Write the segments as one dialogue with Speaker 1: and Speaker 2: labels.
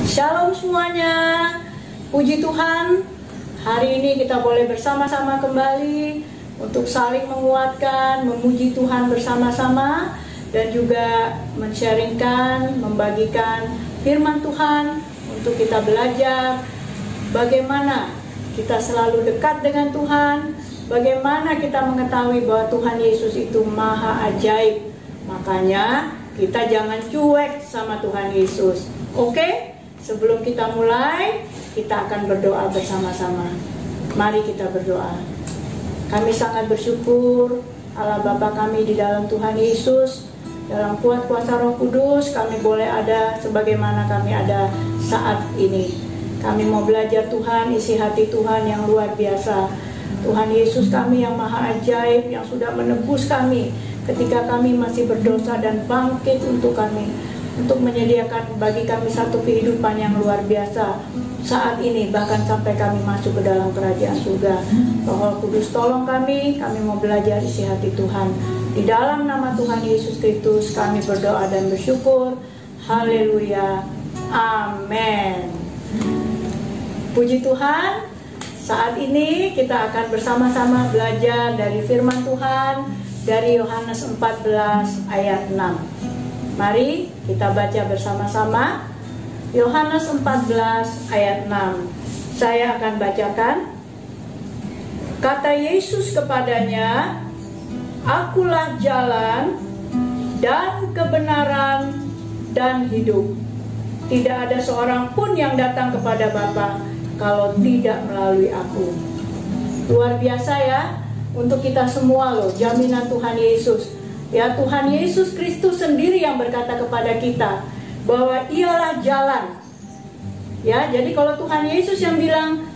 Speaker 1: Shalom semuanya, puji Tuhan. Hari ini kita boleh bersama-sama kembali untuk saling menguatkan, memuji Tuhan bersama-sama, dan juga men-sharingkan, membagikan firman Tuhan untuk kita belajar bagaimana kita selalu dekat dengan Tuhan, bagaimana kita mengetahui bahwa Tuhan Yesus itu maha ajaib. Makanya kita jangan cuek sama Tuhan Yesus. Oke? Sebelum kita mulai, kita akan berdoa bersama-sama. Mari kita berdoa. Kami sangat bersyukur Allah Bapa kami di dalam Tuhan Yesus, dalam kuat kuasa Roh Kudus, kami boleh ada sebagaimana kami ada saat ini. Kami mau belajar Tuhan, isi hati Tuhan yang luar biasa. Tuhan Yesus kami yang maha ajaib, yang sudah menebus kami ketika kami masih berdosa dan bangkit untuk kami, untuk menyediakan bagi kami satu kehidupan yang luar biasa saat ini, bahkan sampai kami masuk ke dalam kerajaan surga. Roh Kudus tolong kami mau belajar isi hati Tuhan. Di dalam nama Tuhan Yesus Kristus kami berdoa dan bersyukur. Haleluya, amin. Puji Tuhan. Saat ini kita akan bersama-sama belajar dari firman Tuhan dari Yohanes 14 ayat 6. Mari kita baca bersama-sama Yohanes 14 ayat 6. Saya akan bacakan. Kata Yesus kepadanya, "Akulah jalan dan kebenaran dan hidup. Tidak ada seorang pun yang datang kepada Bapa kalau tidak melalui aku." Luar biasa ya untuk kita semua loh, jaminan Tuhan Yesus. Ya, Tuhan Yesus Kristus sendiri yang berkata kepada kita bahwa ialah jalan. Ya, jadi kalau Tuhan Yesus yang bilang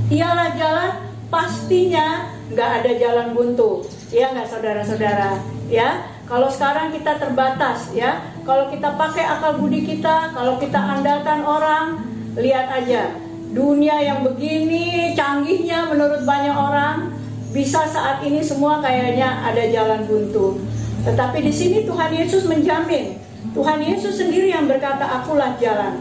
Speaker 1: ialah jalan, pastinya nggak ada jalan buntu. Ya nggak saudara-saudara? Ya, kalau sekarang kita terbatas ya. Kalau kita pakai akal budi kita, kalau kita andalkan orang, lihat aja dunia yang begini canggihnya menurut banyak orang, bisa saat ini semua kayaknya ada jalan buntu. Tetapi di sini Tuhan Yesus menjamin. Tuhan Yesus sendiri yang berkata, "Akulah jalan."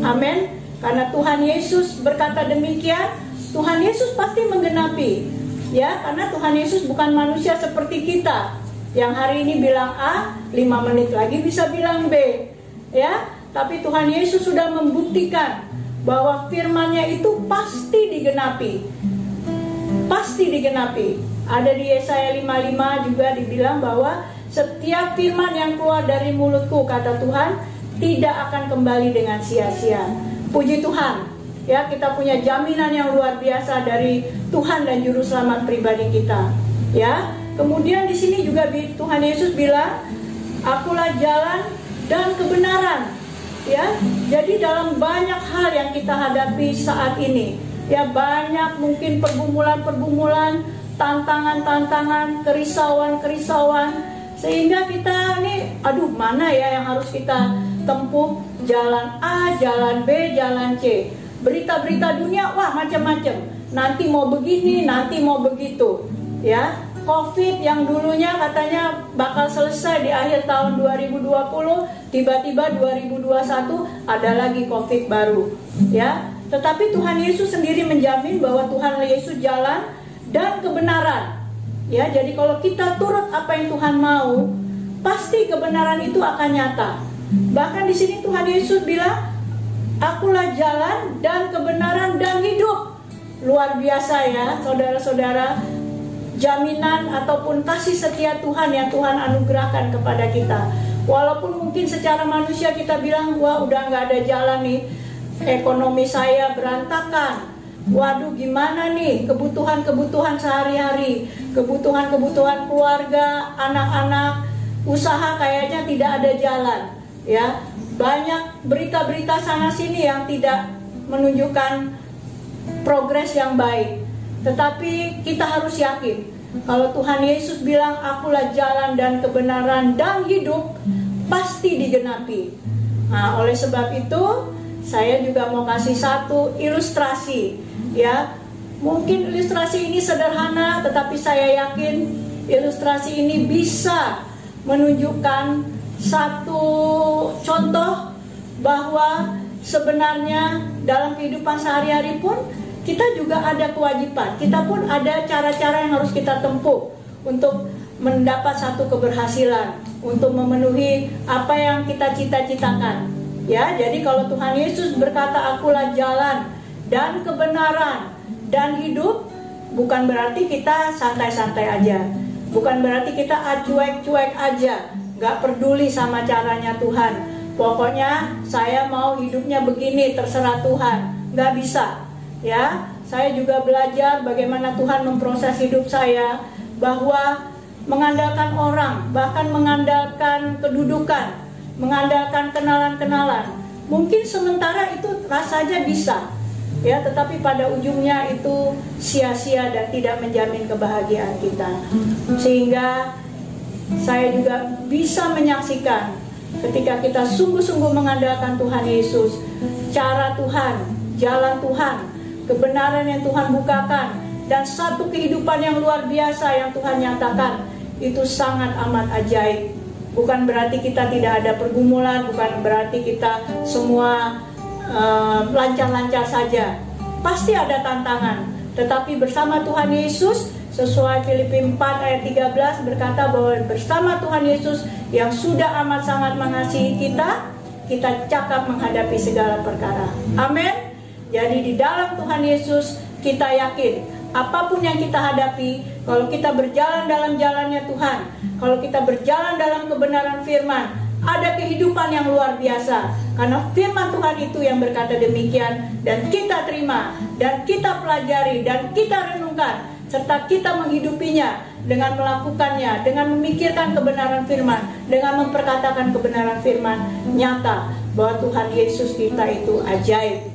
Speaker 1: Amin. Karena Tuhan Yesus berkata demikian, Tuhan Yesus pasti menggenapi. Ya, karena Tuhan Yesus bukan manusia seperti kita yang hari ini bilang A, 5 menit lagi bisa bilang B. Ya, tapi Tuhan Yesus sudah membuktikan bahwa firman-Nya itu pasti digenapi. Pasti digenapi. Ada di Yesaya 55 juga dibilang bahwa setiap firman yang keluar dari mulutku, kata Tuhan, tidak akan kembali dengan sia-sia. Puji Tuhan. Ya, kita punya jaminan yang luar biasa dari Tuhan dan juru selamat pribadi kita. Ya, kemudian di sini juga Tuhan Yesus bilang, "Akulah jalan dan kebenaran." Ya, jadi dalam banyak hal yang kita hadapi saat ini, ya banyak mungkin pergumulan-pergumulan, tantangan-tantangan, kerisauan-kerisauan, sehingga kita nih, aduh mana ya yang harus kita tempuh, jalan A, jalan B, jalan C. Berita-berita dunia, wah macam-macam. Nanti mau begini, nanti mau begitu. Ya, COVID yang dulunya katanya bakal selesai di akhir tahun 2020, tiba-tiba 2021 ada lagi COVID baru. Ya, tetapi Tuhan Yesus sendiri menjamin bahwa Tuhan Yesus jalan dan kebenaran. Ya, jadi kalau kita turut apa yang Tuhan mau, pasti kebenaran itu akan nyata. Bahkan di sini Tuhan Yesus bilang, "Akulah jalan dan kebenaran dan hidup." Luar biasa ya, saudara-saudara. Jaminan ataupun kasih setia Tuhan yang Tuhan anugerahkan kepada kita. Walaupun mungkin secara manusia kita bilang, wah udah nggak ada jalan nih, ekonomi saya berantakan. Waduh gimana nih kebutuhan-kebutuhan sehari-hari, kebutuhan-kebutuhan keluarga, anak-anak, usaha kayaknya tidak ada jalan. Ya, banyak berita-berita sana sini yang tidak menunjukkan progres yang baik. Tetapi kita harus yakin kalau Tuhan Yesus bilang, "Akulah jalan dan kebenaran dan hidup," pasti digenapi. Nah, oleh sebab itu saya juga mau kasih satu ilustrasi. Ya, mungkin ilustrasi ini sederhana, tetapi saya yakin ilustrasi ini bisa menunjukkan satu contoh bahwa sebenarnya dalam kehidupan sehari-hari pun kita juga ada kewajiban. Kita pun ada cara-cara yang harus kita tempuh untuk mendapat satu keberhasilan, untuk memenuhi apa yang kita cita-citakan. Ya, jadi kalau Tuhan Yesus berkata, "Akulah jalan dan kebenaran dan hidup," bukan berarti kita santai-santai aja. Bukan berarti kita cuek-cuek aja, gak peduli sama caranya Tuhan. Pokoknya saya mau hidupnya begini, terserah Tuhan. Gak bisa. Ya, saya juga belajar bagaimana Tuhan memproses hidup saya, bahwa mengandalkan orang, bahkan mengandalkan kedudukan, mengandalkan kenalan-kenalan, mungkin sementara itu rasanya bisa, ya, tetapi pada ujungnya itu sia-sia dan tidak menjamin kebahagiaan kita. Sehingga saya juga bisa menyaksikan ketika kita sungguh-sungguh mengandalkan Tuhan Yesus, cara Tuhan, jalan Tuhan, kebenaran yang Tuhan bukakan, dan satu kehidupan yang luar biasa yang Tuhan nyatakan, itu sangat amat ajaib. Bukan berarti kita tidak ada pergumulan, bukan berarti kita semua lancar-lancar saja. Pasti ada tantangan, tetapi bersama Tuhan Yesus, sesuai Filipi 4 ayat 13 berkata bahwa bersama Tuhan Yesus yang sudah amat sangat mengasihi kita, kita cakap menghadapi segala perkara. Amin. Jadi di dalam Tuhan Yesus kita yakin apapun yang kita hadapi, kalau kita berjalan dalam jalannya Tuhan, kalau kita berjalan dalam kebenaran firman, ada kehidupan yang luar biasa. Karena firman Tuhan itu yang berkata demikian, dan kita terima, dan kita pelajari, dan kita renungkan, serta kita menghidupinya dengan melakukannya, dengan memikirkan kebenaran firman, dengan memperkatakan kebenaran firman, nyata bahwa Tuhan Yesus kita itu ajaib.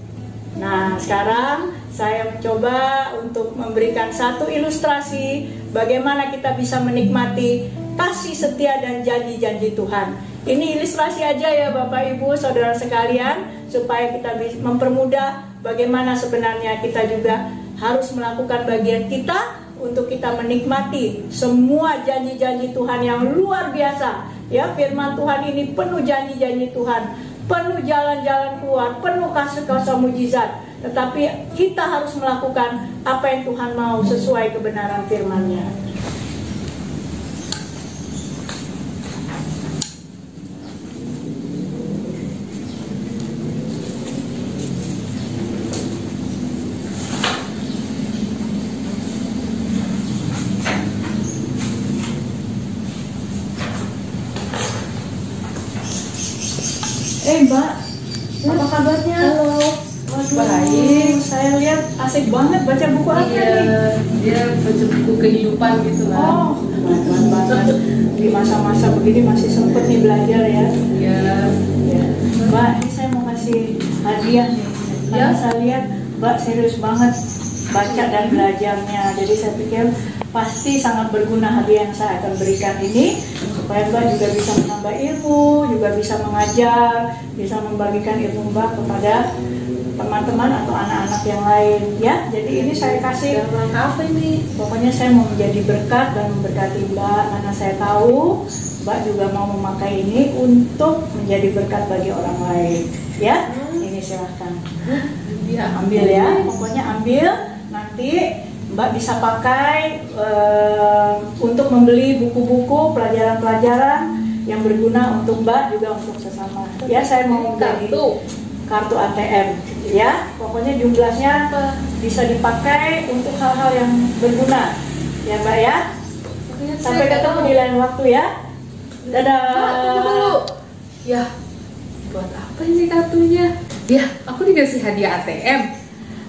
Speaker 1: Nah, sekarang saya mencoba untuk memberikan satu ilustrasi bagaimana kita bisa menikmati kasih setia dan janji-janji Tuhan. Ini ilustrasi aja ya Bapak Ibu Saudara sekalian, supaya kita bisa mempermudah bagaimana sebenarnya kita juga harus melakukan bagian kita untuk kita menikmati semua janji-janji Tuhan yang luar biasa. Ya, firman Tuhan ini penuh janji-janji Tuhan, penuh jalan-jalan keluar, penuh kasih-kasih mujizat. Tetapi kita harus melakukan apa yang Tuhan mau sesuai kebenaran firman-Nya. Mbak, apa kabarnya?
Speaker 2: Halo.
Speaker 1: Baik, saya lihat asik banget baca buku apa nih?
Speaker 2: Dia baca buku kehidupan gitu lah.
Speaker 1: Oh, keren banget. Di masa-masa begini masih sempet nih belajar ya.
Speaker 2: Iya.
Speaker 1: Ya. Mbak, ini saya mau kasih hadiah nih. Karena saya lihat Mbak serius banget baca dan belajarnya. Jadi saya pikir pasti sangat berguna hadiah yang saya akan berikan ini, supaya Mbak juga bisa menambah ilmu, juga bisa mengajar, bisa membagikan ilmu Mbak kepada teman-teman atau anak-anak yang lain ya. Jadi ini saya kasih
Speaker 2: Apa ini?
Speaker 1: pokoknya saya mau menjadi berkat dan memberkati Mbak, karena saya tahu Mbak juga mau memakai ini untuk menjadi berkat bagi orang lain ya. Ini silahkan ambil ya, pokoknya ambil, nanti Mbak bisa pakai untuk membeli buku-buku pelajaran-pelajaran yang berguna untuk Mbak, juga untuk sesama ya. Saya mau menjadi kartu ATM ya, pokoknya jumlahnya bisa dipakai untuk hal-hal yang berguna ya Mbak ya. Sampai ketemu di lain waktu ya. Dadah.
Speaker 2: Tunggu dulu. Ya, buat apa ini kartunya? Ya, aku dikasih hadiah ATM.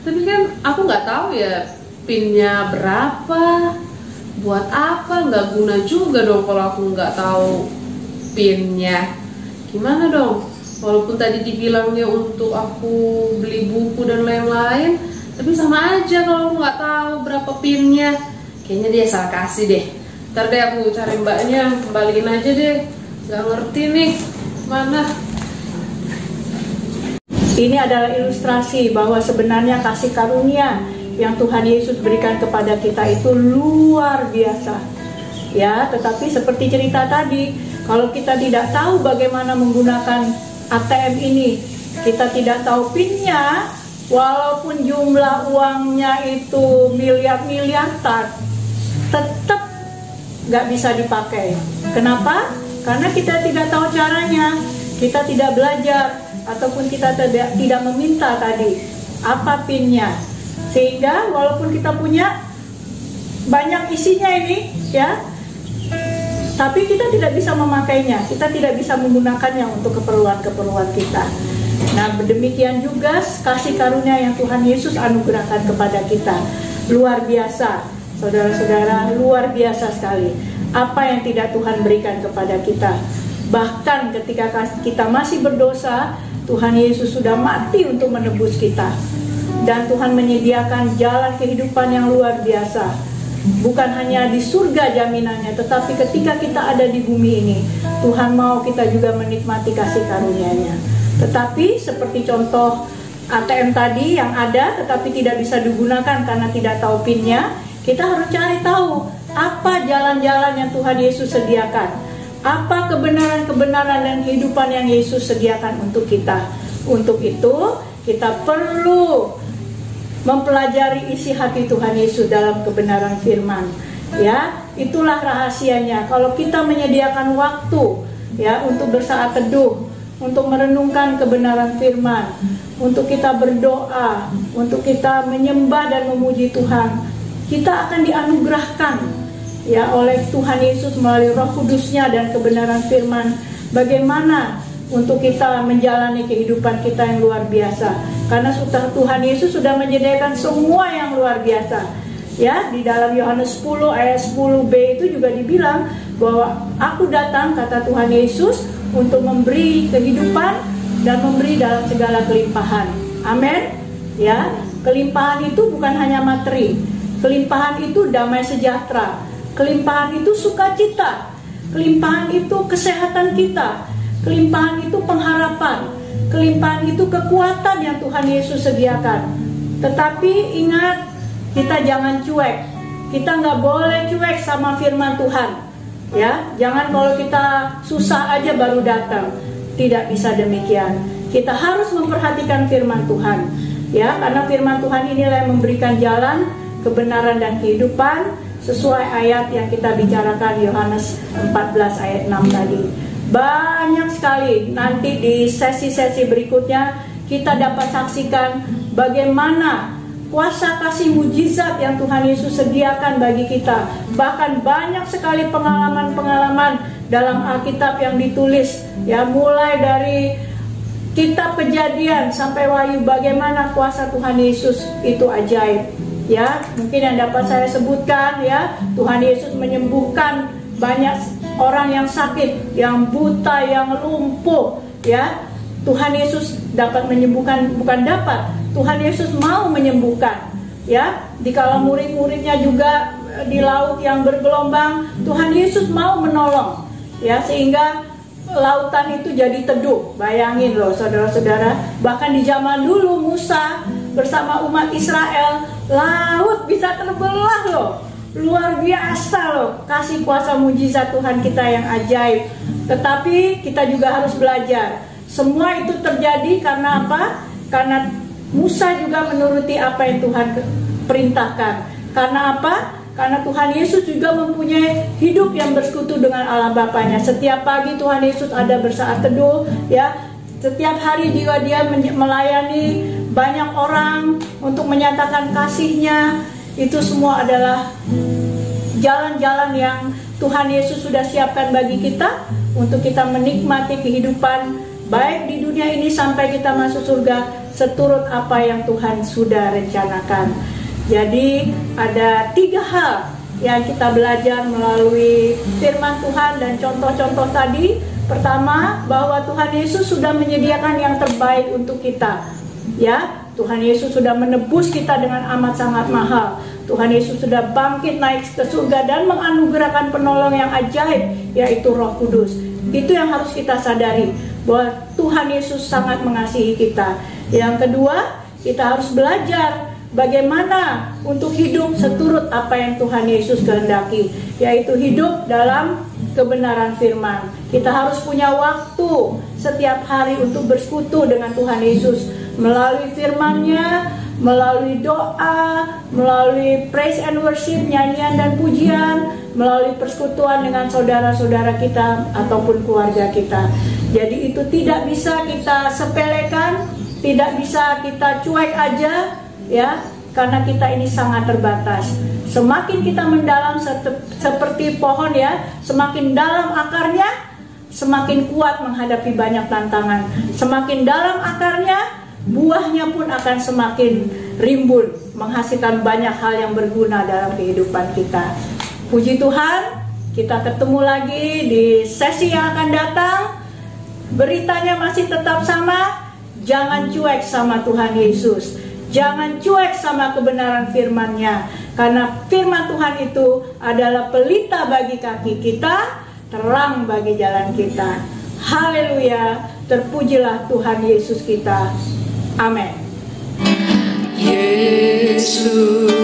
Speaker 2: Tapi kan aku nggak tahu ya pinnya berapa, buat apa, nggak guna juga dong kalau aku nggak tahu pinnya. Gimana dong? Walaupun tadi dibilangnya untuk aku beli buku dan lain-lain, tapi sama aja kalau aku nggak tahu berapa pinnya. Kayaknya dia salah kasih deh. Ntar deh aku cari mbaknya, kembaliin aja deh. Nggak ngerti nih mana.
Speaker 1: Ini adalah ilustrasi bahwa sebenarnya kasih karunia yang Tuhan Yesus berikan kepada kita itu luar biasa ya. Tetapi seperti cerita tadi, kalau kita tidak tahu bagaimana menggunakan ATM ini kita tidak tahu PIN-nya, walaupun jumlah uangnya itu miliar-miliaran, tetap nggak bisa dipakai. Kenapa? Karena kita tidak tahu caranya, kita tidak belajar, ataupun kita tidak meminta tadi apa PIN-nya. Sehingga walaupun kita punya banyak isinya ini, ya, tapi kita tidak bisa memakainya, kita tidak bisa menggunakannya untuk keperluan-keperluan kita. Nah, demikian juga kasih karunia yang Tuhan Yesus anugerahkan kepada kita. Luar biasa, saudara-saudara, luar biasa sekali. Apa yang tidak Tuhan berikan kepada kita. Bahkan ketika kita masih berdosa, Tuhan Yesus sudah mati untuk menebus kita. Dan Tuhan menyediakan jalan kehidupan yang luar biasa. Bukan hanya di surga jaminannya, tetapi ketika kita ada di bumi ini, Tuhan mau kita juga menikmati kasih karunia-Nya. Tetapi seperti contoh ATM tadi yang ada tetapi tidak bisa digunakan karena tidak tahu PIN-nya, kita harus cari tahu apa jalan-jalan yang Tuhan Yesus sediakan, apa kebenaran-kebenaran dan kehidupan yang Yesus sediakan untuk kita. Untuk itu kita perlu mempelajari isi hati Tuhan Yesus dalam kebenaran firman. Ya, itulah rahasianya. Kalau kita menyediakan waktu, ya, untuk bersaat teduh, untuk merenungkan kebenaran firman, untuk kita berdoa, untuk kita menyembah dan memuji Tuhan, kita akan dianugerahkan, ya, oleh Tuhan Yesus melalui Roh Kudus-Nya dan kebenaran firman. Bagaimana untuk kita menjalani kehidupan kita yang luar biasa? Karena Tuhan Yesus sudah menyediakan semua yang luar biasa. Ya, di dalam Yohanes 10 ayat 10b itu juga dibilang bahwa aku datang, kata Tuhan Yesus, untuk memberi kehidupan dan memberi dalam segala kelimpahan. Amin. Ya, kelimpahan itu bukan hanya materi. Kelimpahan itu damai sejahtera. Kelimpahan itu sukacita. Kelimpahan itu kesehatan kita. Kelimpahan itu pengharapan. Kelimpahan itu kekuatan yang Tuhan Yesus sediakan. Tetapi ingat, kita jangan cuek. Kita nggak boleh cuek sama firman Tuhan. Ya, jangan kalau kita susah aja baru datang. Tidak bisa demikian. Kita harus memperhatikan firman Tuhan. Ya, karena firman Tuhan inilah yang memberikan jalan, kebenaran dan kehidupan sesuai ayat yang kita bicarakan Yohanes 14 ayat 6 tadi. Banyak sekali nanti di sesi-sesi berikutnya kita dapat saksikan bagaimana kuasa kasih mujizat yang Tuhan Yesus sediakan bagi kita. Bahkan banyak sekali pengalaman-pengalaman dalam Alkitab yang ditulis, ya, mulai dari kitab Kejadian sampai Wahyu, bagaimana kuasa Tuhan Yesus itu ajaib. Ya, mungkin yang dapat saya sebutkan, ya, Tuhan Yesus menyembuhkan banyak orang yang sakit, yang buta, yang lumpuh, ya. Tuhan Yesus dapat menyembuhkan, bukan dapat, Tuhan Yesus mau menyembuhkan, ya. Dikala murid-muridnya juga di laut yang bergelombang, Tuhan Yesus mau menolong, ya, sehingga lautan itu jadi teduh. Bayangin loh, saudara-saudara, bahkan di zaman dulu Musa bersama umat Israel, laut bisa terbelah loh. Luar biasa loh, kasih kuasa mujizat Tuhan kita yang ajaib. Tetapi kita juga harus belajar. Semua itu terjadi karena apa? Karena Musa juga menuruti apa yang Tuhan perintahkan. Karena apa? Karena Tuhan Yesus juga mempunyai hidup yang bersekutu dengan Allah Bapanya. Setiap pagi Tuhan Yesus ada bersaat teduh, ya. Setiap hari juga dia melayani banyak orang untuk menyatakan kasih-Nya. Itu semua adalah jalan-jalan yang Tuhan Yesus sudah siapkan bagi kita untuk kita menikmati kehidupan baik di dunia ini sampai kita masuk surga seturut apa yang Tuhan sudah rencanakan. Jadi ada 3 hal yang kita belajar melalui firman Tuhan dan contoh-contoh tadi. Pertama, bahwa Tuhan Yesus sudah menyediakan yang terbaik untuk kita. Ya, Tuhan Yesus sudah menebus kita dengan amat sangat mahal. Tuhan Yesus sudah bangkit naik ke surga dan menganugerahkan penolong yang ajaib, yaitu Roh Kudus. Itu yang harus kita sadari, bahwa Tuhan Yesus sangat mengasihi kita. Yang kedua, kita harus belajar bagaimana untuk hidup seturut apa yang Tuhan Yesus kehendaki, yaitu hidup dalam kebenaran firman. Kita harus punya waktu setiap hari untuk bersekutu dengan Tuhan Yesus melalui firman-Nya, melalui doa, melalui praise and worship, nyanyian dan pujian, melalui persekutuan dengan saudara-saudara kita ataupun keluarga kita. Jadi itu tidak bisa kita sepelekan, tidak bisa kita cuek aja, ya, karena kita ini sangat terbatas. Semakin kita mendalam seperti pohon, ya, semakin dalam akarnya, semakin kuat menghadapi banyak tantangan. Semakin dalam akarnya, buahnya pun akan semakin rimbun, menghasilkan banyak hal yang berguna dalam kehidupan kita. Puji Tuhan, kita ketemu lagi di sesi yang akan datang. Beritanya masih tetap sama, jangan cuek sama Tuhan Yesus. Jangan cuek sama kebenaran firman-Nya, karena firman Tuhan itu adalah pelita bagi kaki kita, terang bagi jalan kita. Haleluya, terpujilah Tuhan Yesus kita. Amin.
Speaker 3: Yesus